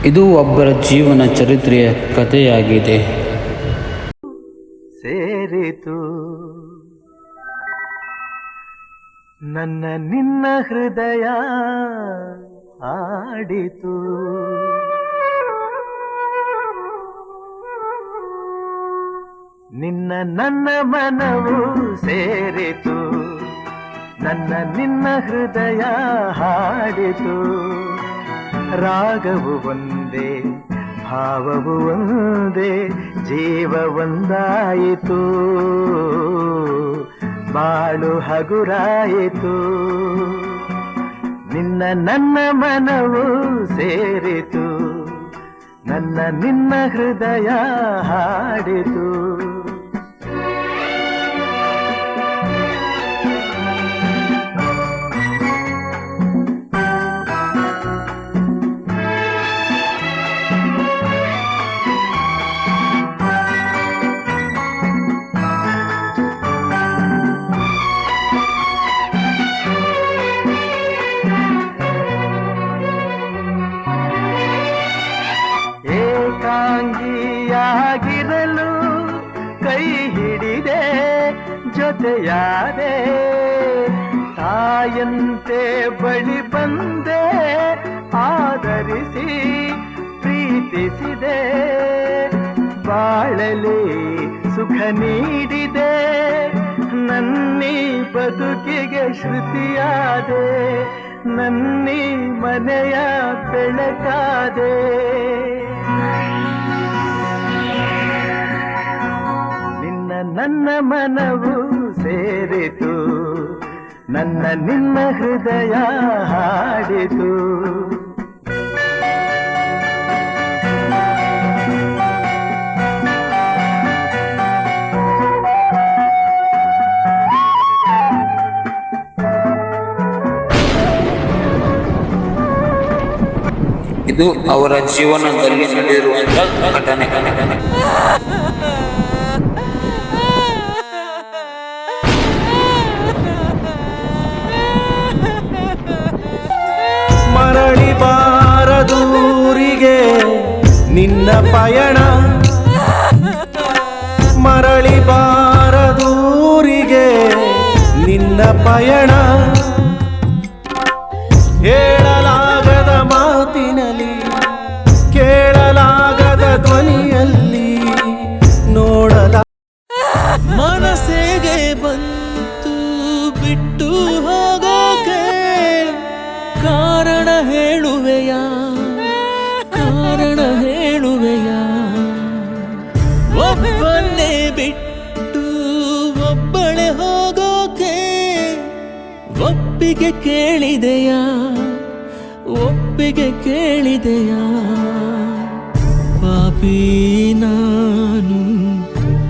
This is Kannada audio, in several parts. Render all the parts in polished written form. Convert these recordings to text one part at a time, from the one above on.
ಇದು ಒಬ್ಬರ ಜೀವನ ಚರಿತ್ರೆಯ ಕಥೆಯಾಗಿದೆ. ಸೇರಿತು ನನ್ನ ನಿನ್ನ ಹೃದಯ ಆಡಿತು, ನಿನ್ನ ನನ್ನ ಮನವು ಸೇರಿತು, ನನ್ನ ನಿನ್ನ ಹೃದಯ ಹಾಡಿತು. ರಾಗವು ಒಂದೇ, ಭಾವವು ಒಂದೇ, ಜೀವ ಒಂದಾಯಿತು, ಬಾಳು ಹಗುರಾಯಿತು. ನಿನ್ನ ನನ್ನ ಮನವು ಸೇರಿತು, ನನ್ನ ನಿನ್ನ ಹೃದಯ ಹಾಡಿತು. ಏಕಾಂಗಿಯಾಗಿರಲು ಕೈ ಹಿಡಿದೆ, ಜೊತೆಯಾದೆ, ತಾಯಂತೆ ಬಳಿ ಬಂದೆ, ಆದರಿಸಿ ಪ್ರೀತಿಸಿದೆ, ಬಾಳಲಿ ಸುಖ ನೀಡಿದೆ, ನನ್ನೀ ಬದುಕಿಗೆ ಶ್ರುತಿಯಾದೆ, ನನ್ನೀ ಮನೆಯ ಬೆಳಕಾದೆ. ನಿನ್ನ ನನ್ನ ಮನವು ಸೇರಿತು, ನನ್ನ ನಿನ್ನ ಹೃದಯ ಹಾಡಿತು. ಇದು ಅವರ ಜೀವನದಲ್ಲಿ ನಡೆದಿರುವಂತಹ ಘಟನೆ. ಮರಳಿ ಬಾರದೂರಿಗೆ ನಿನ್ನ ಪಯಣ, ಮರಳಿ ಬಾರದೂರಿಗೆ ನಿನ್ನ ಪಯಣ, ಹೇಳಲಾಗದ ಮಾತಿನಲ್ಲಿ, ಕೇಳಲಾಗದ ಧ್ವನಿಯಲ್ಲಿ, ನೋಡಲ ಮನಸ್ಸಿಗೆ ಬಂತು ಬಿಟ್ಟು ಹೋಗೋಕೆ, ಕಾರಣ ಹೇಳುವೆಯಾ, ಕಾರಣ ಹೇಳುವೆಯಾ, ಒಬ್ಬನ್ನೇ ಬಿಟ್ಟು ಒಬ್ಬಳೆ ಹೋಗೋಕೆ ಒಪ್ಪಿಗೆ ಕೇಳಿದೆಯಾ, ಒಪ್ಪಿಗೆ ಕೇಳಿದೆಯಾ. ಪಾಪಿ ನಾನು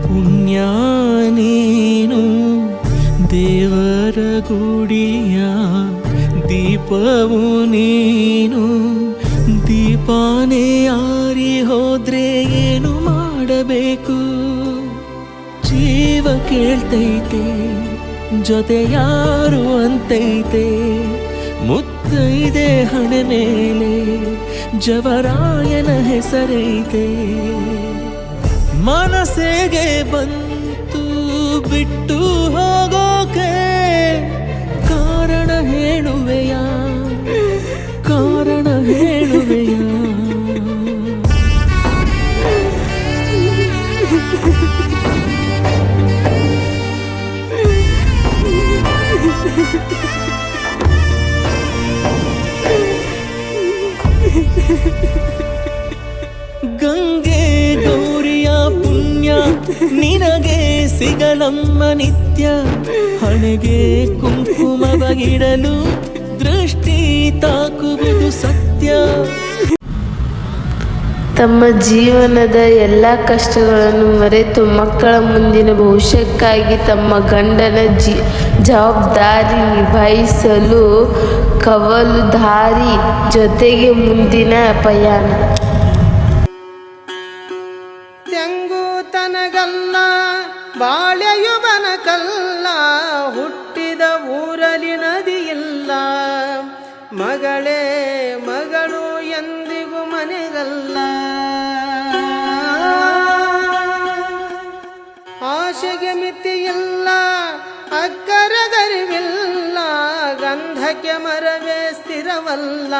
ಪುಣ್ಯ ನೀನು, ದೇವರ ಗುಡಿಯ ದೀಪವು ನೀನು, ದೀಪಾನೇ ಆರಿ ಹೋದ್ರೆ ಏನು ಮಾಡಬೇಕು, ಜೀವ ಕೇಳ್ತೈತೆ, ಜೊತೆ ಯಾರು ಅಂತೈತೆ, ಮುತ್ತೈದೆ ಹಣೆ ಮೇಲೆ ಜವರಾಯನ ಹೆಸರೈತೆ. ಮನಸ್ಸಿಗೆ ಬಂತು ಬಿಟ್ಟು ಹೋಗೋಕೆ, ಕಾರಣ ಹೇಳುವೆಯಾ, ಕಾರಣ ಹೇಳುವೆಯಾ. ಗಂಗೆ ಗೌರಿಯ ಪುಣ್ಯ ನಿನಗೆ ಸಿಗಲಮ್ಮ ನಿತ್ಯ, ಹಣೆಗೆ ಕುಂಕುಮವಾಗಿಡಲು ದೃಷ್ಟಿ ತಾಕುವುದು ಸತ್ಯ. ತಮ್ಮ ಜೀವನದ ಎಲ್ಲ ಕಷ್ಟಗಳನ್ನು ಮರೆತು ಮಕ್ಕಳ ಮುಂದಿನ ಭವಿಷ್ಯಕ್ಕಾಗಿ ತಮ್ಮ ಗಂಡನ ಜವಾಬ್ದಾರಿ ನಿಭಾಯಿಸಲು ಕವಲುದಾರಿ ಜೊತೆಗೆ ಮುಂದಿನ ಪಯಣ. ತೆಂಗು ತನಗಲ್ಲ ಬಾಳೆಯು ಬನಕಲ್ಲ, ಹುಟ್ಟಿದ ಊರಲ್ಲಿ ನದಿಯಿಲ್ಲ, ಮಗಳೇ ಮಗಳು ಎಂದಿಗೂ ಮನೆಗಲ್ಲ. ಆಶೆಗೆ ಮಿತಿಯಿಲ್ಲ, ಅಕ್ಕರಗರಿವಿಲ್ಲ, ಗಂಧಕ್ಕೆ ಮರವೇ ಸ್ಥಿರವಲ್ಲ.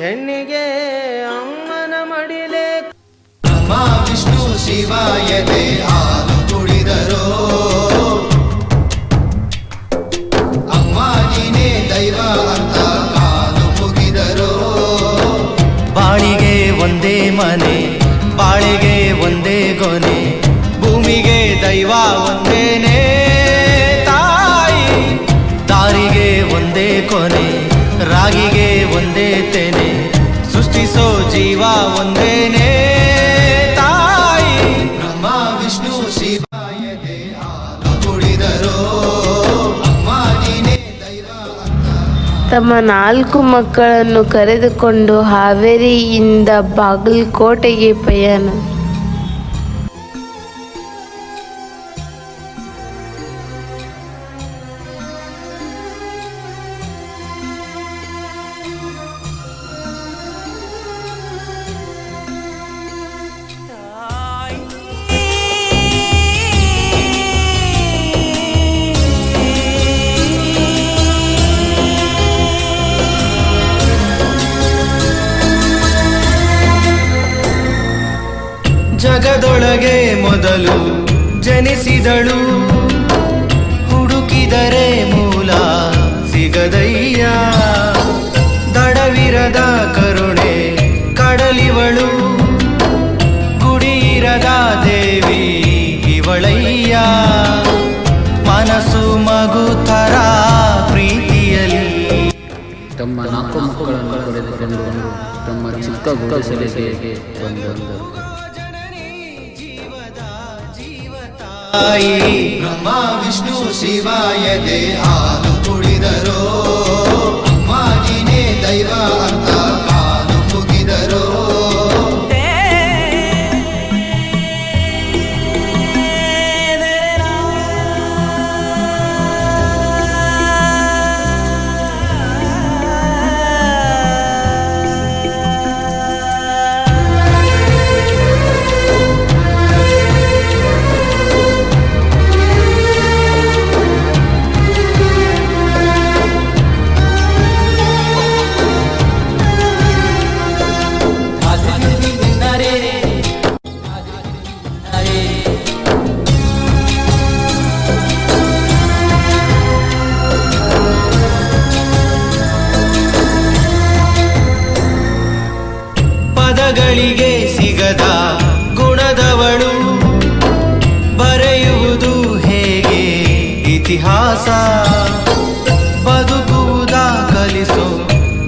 ಹೆಣ್ಣಿಗೆ ಅಮ್ಮನ ಮಡಿಲೇ. ಬ್ರಹ್ಮ ವಿಷ್ಣು ಶಿವಾಯದೆ ಹಾಲು ಕುಡಿದರೋ, ಅಮ್ಮ ನೀನೇ ದೈವ ಅಂತ ಕಾಲು ಮುಗಿದರೋ. ಬಾಳಿಗೆ ಒಂದೇ ಮನೆ, ಬಾಳಿಗೆ ಒಂದೇ ಗೊನೆ, ಭೂಮಿಗೆ ದೈವ ಒಂದೇನೆ ತಾಯಿ. ದಾರಿಗೆ ಒಂದೇ ಕೊನೆ, ರಾಗಿಗೆ ಒಂದೇ ತೆನೆ, ಸೃಷ್ಟಿಸೋ ಜೀವ ಒಂದೇನೆ ತಾಯಿ. ಬ್ರಹ್ಮ ವಿಷ್ಣು ಶಿವಾಯದೆ ಹಾಲು ಕುಡಿದರೋ, ಅಮ್ಮ ನೀನೇ ದೈವ ಅಂತ. ತಮ್ಮ 4 ಮಕ್ಕಳನ್ನು ಕರೆದುಕೊಂಡು ಹಾವೇರಿಯಿಂದ ಬಾಗಲಕೋಟೆಗೆ ಪಯಣ. ಜಗದೊಳಗೆ ಮೊದಲು ಜನಿಸಿದಳು, ಹುಡುಕಿದರೆ ಮೂಲ ಸಿಗದಯ್ಯ. ದಡವಿರದ ಕರುಣೆ ಕಡಲಿವಳು, ಗುಡಿಯಿರದ ದೇವಿ ಇವಳಯ್ಯ. ಮನಸ್ಸು ಮಗು ಥರ ಪ್ರೀತಿಯಲಿ. ತಮ್ಮ 4 ಮಕ್ಕಳನ್ನು ಪಡೆದುಕೊಂಡು ತಮ್ಮ ಚಿಕ್ಕ ಗುಡಿಸಲಿಗೆ ಬಂದರು. ಬ್ರಹ್ಮ ವಿಷ್ಣು ಶಿವಾಯದೆ ಹಾಲು ಕುಡಿದರೋ, ಅಮ್ಮ ನೀನೇ ದೈವ ಅಂತ ಕಾಲು ಮುಗಿದರೋ. ಪದಗಳಿಗೆ ಸಿಗದ ಗುಣದವಳು, ಬರೆಯುವುದು ಹೇಗೆ ಇತಿಹಾಸ. ಬದುಕುವುದ ಕಲಿಸೋ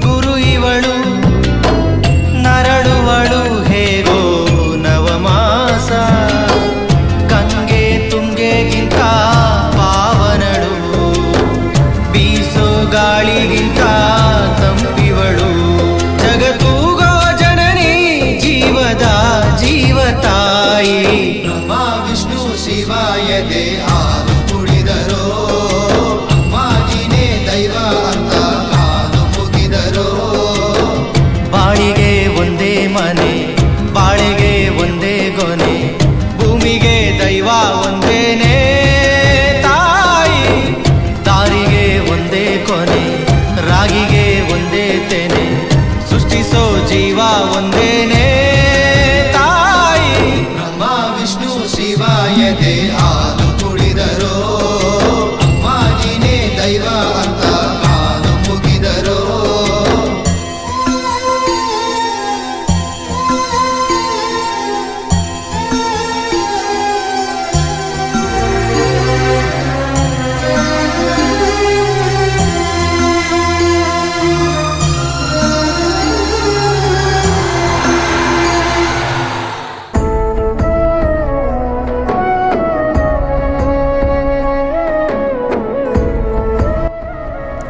ಗುರು ಇವಳು, ನರಳುವಳು ಹೇಗೋ ನವಮಾಸ. ಗಂಗೆ ತುಂಗೆಗಿಂತ ಪಾವನಳು, ಬೀಸೋ ಗಾಳಿಗಿಂತ ತಂಪಿವಳು. ಜಗತ್ತೂಗೋ ಜನನಿ ಜೀವದ ಜೀವತಾಯಿ. ಬ್ರಹ್ಮ ವಿಷ್ಣು ಶಿವಾಯದೆ ಹಾಲು ಕುಡಿದರೋ, ಅಮ್ಮ ನೀನೇ ದೈವ ಅಂತ ಕಾಲು ಮುಗಿದರೋ. ಬಾಳಿಗೆ ಒಂದೇ ಮನೆ, ಬಾಳಿಗೆ ಒಂದೇ ಗೊನೆ, ಭೂಮಿಗೆ ದೈವ ಒಂದೇನೆ ತಾಯಿ. ದಾರಿಗೆ ಒಂದೇ ಕೊನೆ, ರಾಗಿಗೆ ಒಂದೇ ತೆನೆ, ಸೃಷ್ಟಿಸೋ ಜೀವ ಒಂದೇನೆ ತಾಯಿ. ಬ್ರಹ್ಮ ವಿಷ್ಣು ಶಿವಾಯದೆ ಹಾಲು ಕುಡಿದರೋ, ಅಮ್ಮ ನೀನೇ ದೈವ ಅಂತ ಕಾಲು ಮುಗಿದರೋ.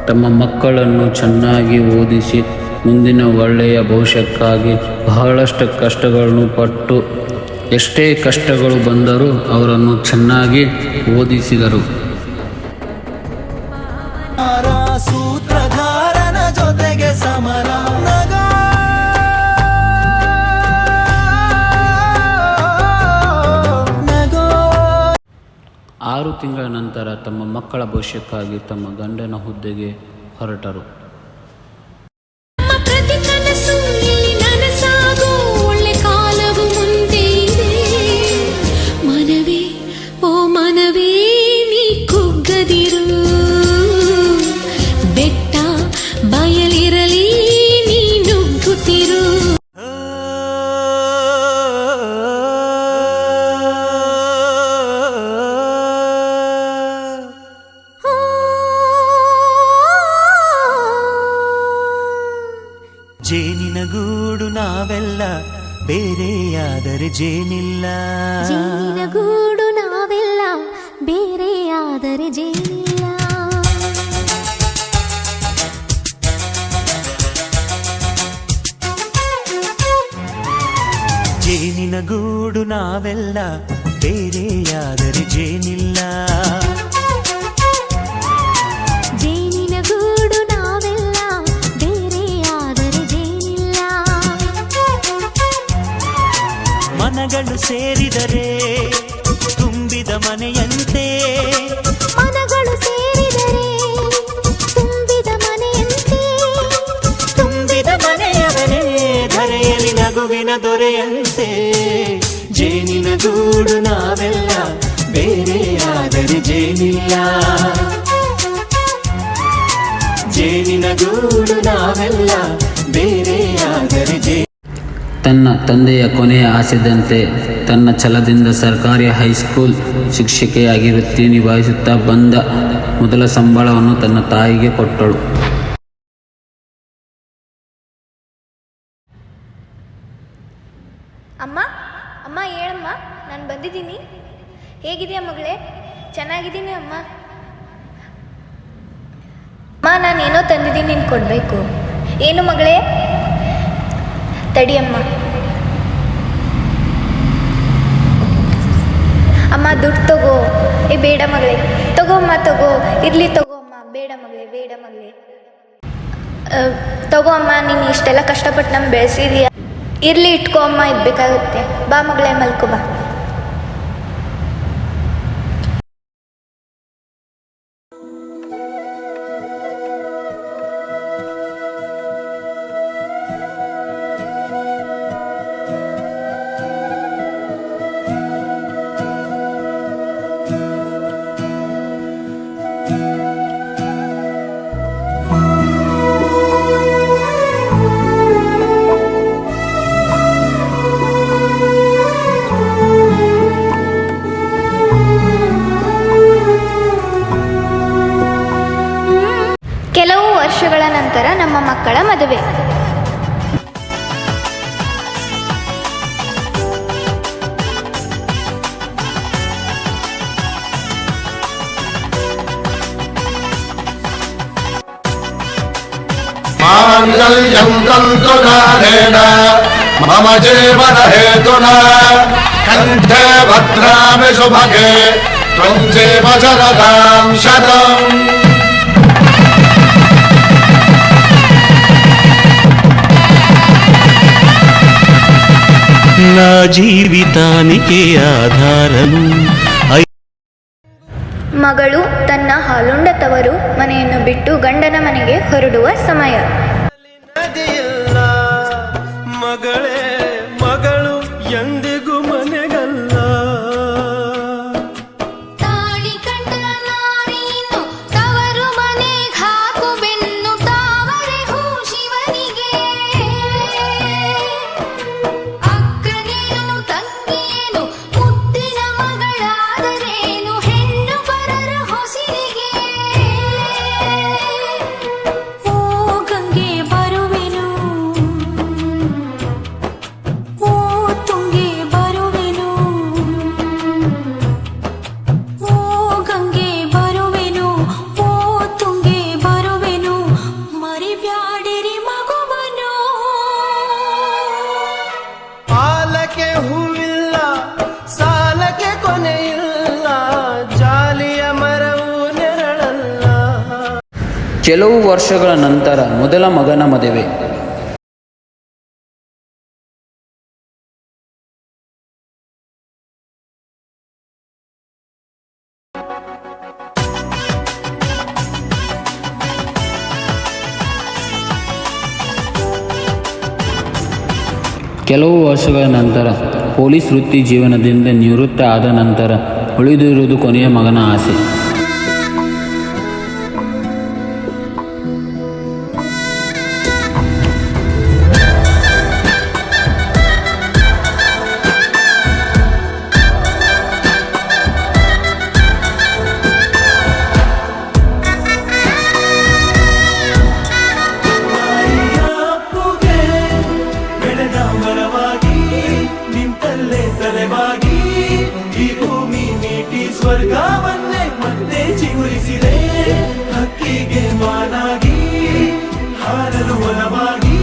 ತಮ್ಮ ಮಕ್ಕಳನ್ನು ಚೆನ್ನಾಗಿ ಓದಿಸಿ ಮುಂದಿನ ಒಳ್ಳೆಯ ಭವಿಷ್ಯಕ್ಕಾಗಿ ಬಹಳಷ್ಟು ಕಷ್ಟಗಳನ್ನು ಪಟ್ಟು ಎಷ್ಟೇ ಕಷ್ಟಗಳು ಬಂದರೂ ಅವರನ್ನು ಚೆನ್ನಾಗಿ ಓದಿಸಿದರು. ಸೂತ್ರಧಾರನ ಜೊತೆಗೆ ಸಮರ ನಗ 6 ತಿಂಗಳ ನಂತರ ತಮ್ಮ ಮಕ್ಕಳ ಭವಿಷ್ಯಕ್ಕಾಗಿ ತಮ್ಮ ಗಂಡನ ಹುದ್ದೆಗೆ ಹೊರಟರು. ಪ್ರತಿ ಕನಸು ಇಲ್ಲಿ ನನಸಾಗೋ ಒಳ್ಳೆ ಕಾಲವು ಮುಂದೆ ಇದೆ. ಮನವೇ ಓ ಮನವೇ ನೀ ಕುಗ್ಗದಿರು, ಬೆಟ್ಟ ಬಯಲಿರಲಿ ನೀ ನುಗ್ಗುತ್ತಿರು. ಜೇನಿನ ಗೂಡು ನಾವೆಲ್ಲ ಬೇರೆಯಾದರೆ ಜೇನಿಲ್ಲ. ಜೇನಿನ ಗೂಡು ನಾವೆಲ್ಲ ಬೇರೆಯಾದರೆ ಜೇನಿಲ್ಲ. ಜೇನಿನ ಗೂಡು ನಾವೆಲ್ಲ ಬೇರೆಯಾದರೆ ಜೇನಿಲ್ಲ. ಜೇನಿನ ಗೂಡು ನಾವೆಲ್ಲ ಬೇರೆಯಾದರೆ ಜೇನಿಲ್ಲ. ಮನಗಳು ಸೇರಿದರೆ ತುಂಬಿದ ಮನೆಯಂತೆ. ಮನಗಳು ಸೇರಿದರೆ ತುಂಬಿದ ಮನೆಯಂತೆ. ತುಂಬಿದ ಮನೆಯವನೇ ಧರೆಯಲ್ಲಿ ನಗುವಿನ ದೊರೆಯಂತೆ. ಜೇನಿನ ಗೂಡು ನಾವೆಲ್ಲ ಬೇರೆಯಾದರೆ ಜೇನಿಲ್ಲ. ಜೇನಿನ ಗೂಡು ನಾವೆಲ್ಲ ಬೇರೆಯಾದರೆ ತನ್ನ ತಂದೆಯ ಕೊನೆಯ ಆಸೆದಂತೆ ತನ್ನ ಛಲದಿಂದ ಸರ್ಕಾರಿ ಹೈಸ್ಕೂಲ್ ಶಿಕ್ಷಕಿಯಾಗಿ ವೃತ್ತಿ ನಿಭಾಯಿಸುತ್ತಾ ಬಂದ ಮೊದಲ ಸಂಬಳವನ್ನು ತನ್ನ ತಾಯಿಗೆ ಕೊಟ್ಟಳು. ಅಮ್ಮ ಅಮ್ಮ ಹೇಳಮ್ಮ, ನಾನು ಬಂದಿದ್ದೀನಿ. ಹೇಗಿದೆಯಾ ಮಗಳೇ? ಚೆನ್ನಾಗಿದ್ದೀನಿ ಅಮ್ಮ. ಅಮ್ಮ, ನಾನೇನೋ ತಂದಿದ್ದೀನಿ, ನೀನು ಕೊಡಬೇಕು. ಏನು ಮಗಳೇ? ತಡಿಯಮ್ಮ. ಅಮ್ಮ, ದುಡ್ಡು ತಗೋ. ಬೇಡ ಮಗಳೇ, ತಗೋ ಅಮ್ಮ, ತಗೋ. ಇರಲಿ ತಗೋ ಅಮ್ಮ. ಬೇಡ ಮಗಳೇ, ಬೇಡ ಮಗಳೇ. ತಗೋ ಅಮ್ಮ, ನೀನು ಇಷ್ಟೆಲ್ಲ ಕಷ್ಟಪಟ್ಟು ನಮ್ಗೆ ಬೆಳೆಸಿದೀಯ. ಇರಲಿ, ಇಟ್ಕೋ ಅಮ್ಮ, ಇದ್ಬೇಕಾಗುತ್ತೆ. ಬಾ ಮಗಳೇ, ಮಲ್ಕೋ ಬಾ. ಕೆಲವು ವರ್ಷಗಳ ನಂತರ ನಮ್ಮ ಮಕ್ಕಳ ಮದುವೆ. माङ्गल्यं तन्तुकालेन मम जीवन हेतुना कण्ठे भद्रामि सुभगे त्वं जीव शरदां शतम्. నా జీవితానికి ఆధారం. ಮಗಳು ತನ್ನ ಹಾಲುಂಡ ತವರು ಮನೆಯನ್ನು ಬಿಟ್ಟು ಗಂಡನ ಮನೆಗೆ ಹೊರಡುವ ಸಮಯ. ನದಿಯಿಲ್ಲ ಮಗಳೇ, ಮಗಳು ಎಂದಿಗೂ ಮನೆಗಲ್ಲ. ತಾಳಿ ಕಂಡ ನಾರೀನು ತವರು ಮನೆಗೆ ಹಾಕು ಬೆನ್ನು ತಾವರೆ ಹೂ ಶಿವನಿಗೆ. ಅಕ್ಕನೇನು ತಂಗಿಯೇನು ಮುದ್ದಿನ ಮಗಳಾದರೇನು ಹೆಣ್ಣು ಪರರ ಹೊಸಿರಿಗೆ. ಓ ಗಂಗೆ ಬರುವೆನು, ಓ ತುಂಗೆ ಬರುವೆನು, ಓ ಗಂಗೆ ಬರುವೆನು, ಓ ತುಂಗೆ ಬರುವೆನು, ಮರಿಬ್ಯಾಡಿರಿ ಮಗುವನು. ಪಾಲಕ್ಕೆ ಹೂವಿಲ್ಲ, ಸಾಲಕ್ಕೆ ಕೊನೆಯಿಲ್ಲ, ಜಾಲಿಯ ಮರವು ನೆರಳಲ್ಲ. ಕೆಲವು ವರ್ಷಗಳ ನಂತರ ಮೊದಲ ಮಗನ ಮದುವೆ. ಕೆಲವು ವರ್ಷಗಳ ನಂತರ ಪೊಲೀಸ್ ವೃತ್ತಿ ಜೀವನದಿಂದ ನಿವೃತ್ತ ಆದ ನಂತರ ಉಳಿದಿರುವುದು ಕೊನೆಯ ಮಗನ ಆಸೆ. ಅಪ್ಪುಗೆ ಬೆಳೆದ ಮರವಾಗಿ ನಿಂತಲ್ಲೇ ತಲೆವಾಗಿ ಈ ಭೂಮಿ ನೀಟಿ ಸ್ವರ್ಗವನ್ನೇ ಮತ್ತೆ ಚಿಗುರಿಸಿದೆ. ಹಕ್ಕಿಗೆ ಮಾನಾಗಿ ಹಾರಲು ಒಲವಾಗಿ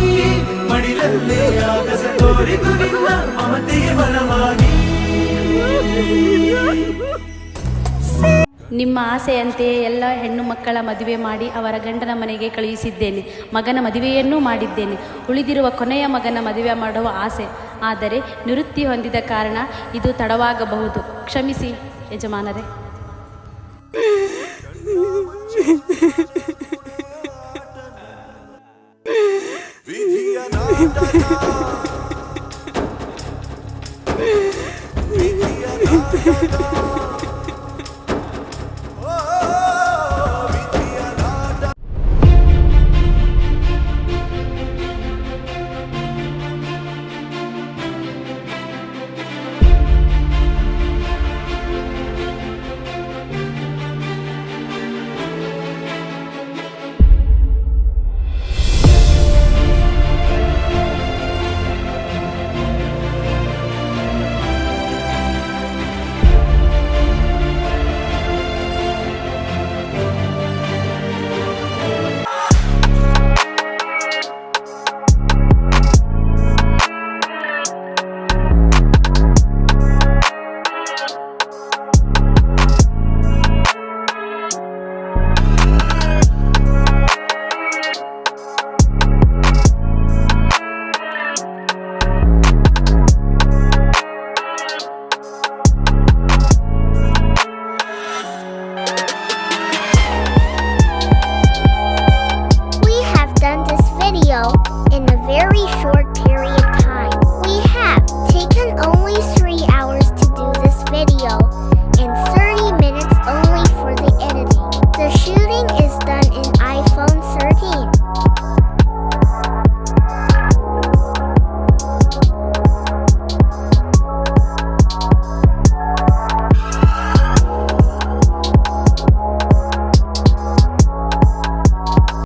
ಮಡಿಲಲ್ಲೇ ಆಗಸ ತೋರಿದು ನಿನ್ನ ಮಮತೆಗೆ ಬಲವಾಗಿ. ನಿಮ್ಮ ಆಸೆಯಂತೆಯೇ ಎಲ್ಲ ಹೆಣ್ಣು ಮಕ್ಕಳ ಮದುವೆ ಮಾಡಿ ಅವರ ಗಂಡನ ಮನೆಗೆ ಕಳುಹಿಸಿದ್ದೇನೆ. ಮಗನ ಮದುವೆಯನ್ನೂ ಮಾಡಿದ್ದೇನೆ. ಉಳಿದಿರುವ ಕೊನೆಯ ಮಗನ ಮದುವೆ ಮಾಡುವ ಆಸೆ. ಆದರೆ ನಿವೃತ್ತಿ ಹೊಂದಿದ ಕಾರಣ ಇದು ತಡವಾಗಬಹುದು. ಕ್ಷಮಿಸಿ ಯಜಮಾನರೇ. ವಿಧಿಯ ನಾಟಕ